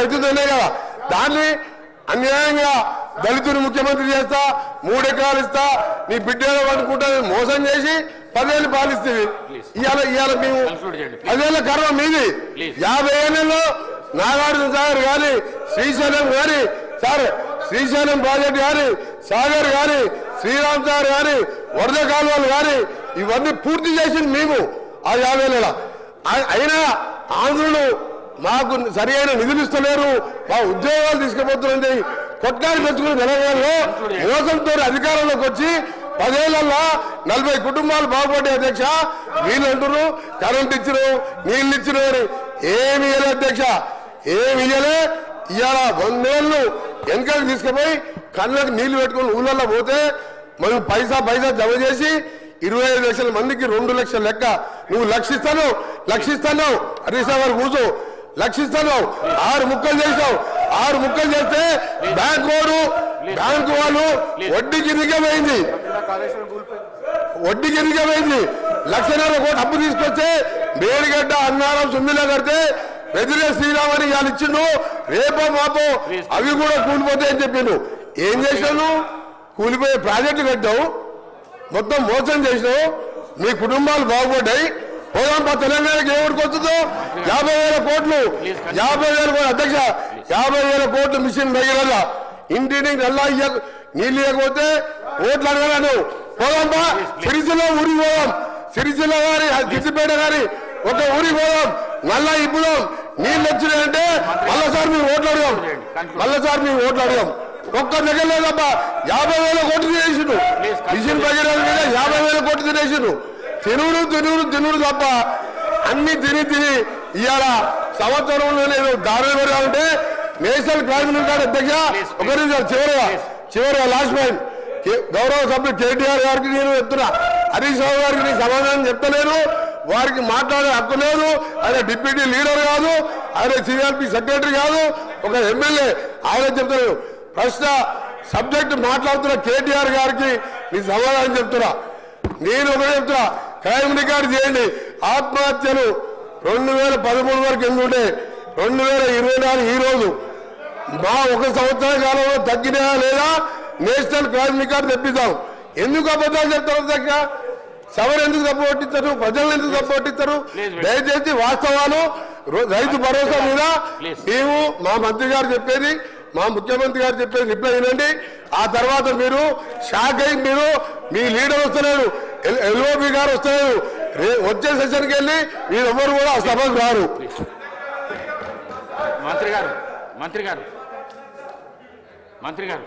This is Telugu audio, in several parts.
రైతులనే కదా దాన్ని అన్యాయంగా దళితుని ముఖ్యమంత్రి చేస్తా 3 ఎకరాలు ఇస్తా నీ బిడ్డలో అనుకుంటా మోసం చేసి 10 ఏళ్ళు పాలిస్తుంది ఇవాళ మేము 10 ఏళ్ళ కర్మ మీది 50 ఏళ్ళలో నాగార్జున సాగర్ కానీ శ్రీశైలం కానీ సార్ శ్రీశైలం ప్రాజెక్ట్ కానీ సాగర్ కానీ శ్రీరామ్ సాగర్ కానీ వరద కాలువలు కానీ ఇవన్నీ పూర్తి చేసింది మేము ఆ 50 ఏళ్ళ అయినా ఆంధ్రులు మాకు సరి అయిన నిధులు ఇస్తలేరు మా ఉద్యోగాలు తీసుకుపోతున్నది కొట్లాడి పెంచుకుని తెలంగాణలో మోసంతో అధికారంలోకి వచ్చి 10 ఏళ్లలో 40 కుటుంబాలు బాగుపడ్డాయి అధ్యక్ష వీళ్ళు అంటున్నారు కరెంట్ ఇచ్చిరు నీళ్ళు ఇచ్చిరు అని ఏమి ఇయ్యలే అధ్యక్ష ఏమి ఇయ్యలే ఇవాళ 100 ఏళ్ళు వెనకకి తీసుకుపోయి కళ్ళకి నీళ్లు పెట్టుకుని ఊళ్ళల్లో పోతే మనం పైసా జమ చేసి 25 లక్షల మందికి 2 లక్షల లెక్క నువ్వు లక్షిస్తాను హరీష్ గారు కూర్చో లక్షిస్తాను 6 ముక్కలు చేసావు 6 ముక్కలు చేస్తే బ్యాంకు వాళ్ళు వడ్డీకి నిగమైంది 1,50,000 కోట్లు అప్పు తీసుకొస్తే మేడిగడ్డ అన్నారం సుందిలో కడితే వెదిరే శ్రీరామ్ అని వాళ్ళు ఇచ్చిండు రేపో మాపో అవి కూడా కూలిపోతాయని చెప్పిండు ఏం చేశాను కూలిపోయే ప్రాజెక్టు కట్టావు మొత్తం మోసం చేసినావు మీ కుటుంబాలు బాగుపడ్డాయి పోదాంపా తెలంగాణకి ఏమిటికి వస్తుందో 50,000 కోట్లు 50,000 కోట్లు అధ్యక్ష 50,000 కోట్లు మిషన్ దగ్గర ఇంటిని నల్లా నీళ్ళు ఇవ్వకపోతే ఓట్లు అడగలను పోదాంపా సిరిసిల్ల ఊరికి పోదాం సిరిసిల్ల గారి గిద్దిపేట గారి ఒక ఊరికి పోదాం నల్లా ఇప్పుదాం నీళ్ళు వచ్చినాయంటే మళ్ళీసారి మేము ఓట్లు అడిగాం ఒక్క దగ్గర లేదబ్బా 50,000 కోట్లు తినేసిండు మిషన్ భగీరథ మీద 50,000 కోట్లు తినేసిండు తినుడు తప్ప అన్ని తిని ఇవాళ సంవత్సరంలో నేను దారులు పెరగాలంటే నేషనల్ క్రైమ్ కార్డు అధ్యక్ష ఒక నిమిషం చివరిగా లాస్ట్ పాయింట్ గౌరవ సభ్యులు కేటీఆర్ గారికి నేను చెప్తున్నా హరీష్ రావు గారికి నేను సమాధానం చెప్తలేను వారికి మాట్లాడే హక్కు లేదు ఆయన డిప్యూటీ లీడర్ కాదు ఆయన సిఆర్పి సెక్రటరీ కాదు ఒక ఎమ్మెల్యే ఆయన చెప్తున్నాను ప్రశ్న సబ్జెక్ట్ మాట్లాడుతున్న కేటీఆర్ గారికి నీ సమాధానం చెప్తున్నా నేను ఒకటే చెప్తున్నా క్రైమ్ రికార్డు చేయండి ఆత్మహత్యలు 2013 వరకు ఎందుకుంటే 2024 ఈ రోజు మా 1 సంవత్సర కాలంలో తగ్గినా లేదా నేషనల్ క్రైమ్ రికార్డు తెప్పిద్దాం ఎందుకు అబద్ధాలు చెప్తారు దగ్గర సవర్ ఎందుకు తప్పొట్టిస్తారు ప్రజలను ఎందుకు తప్పొట్టిస్తారు దయచేసి వాస్తవాలు రైతు భరోసా మీద మేము మా మంత్రి గారు చెప్పేది మా ముఖ్యమంత్రి గారు చెప్పేది రిప్లై వినండి ఆ తర్వాత మీరు షాక్ అయి మీరు మీ లీడర్ వస్తలేరు ఎల్ఓబి గారు వస్తలేరు వచ్చే సెషన్కి వెళ్ళి మీరు ఎవరు కూడా సభకు రారు మంత్రి గారు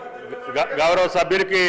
గౌరవ సభ్యులకి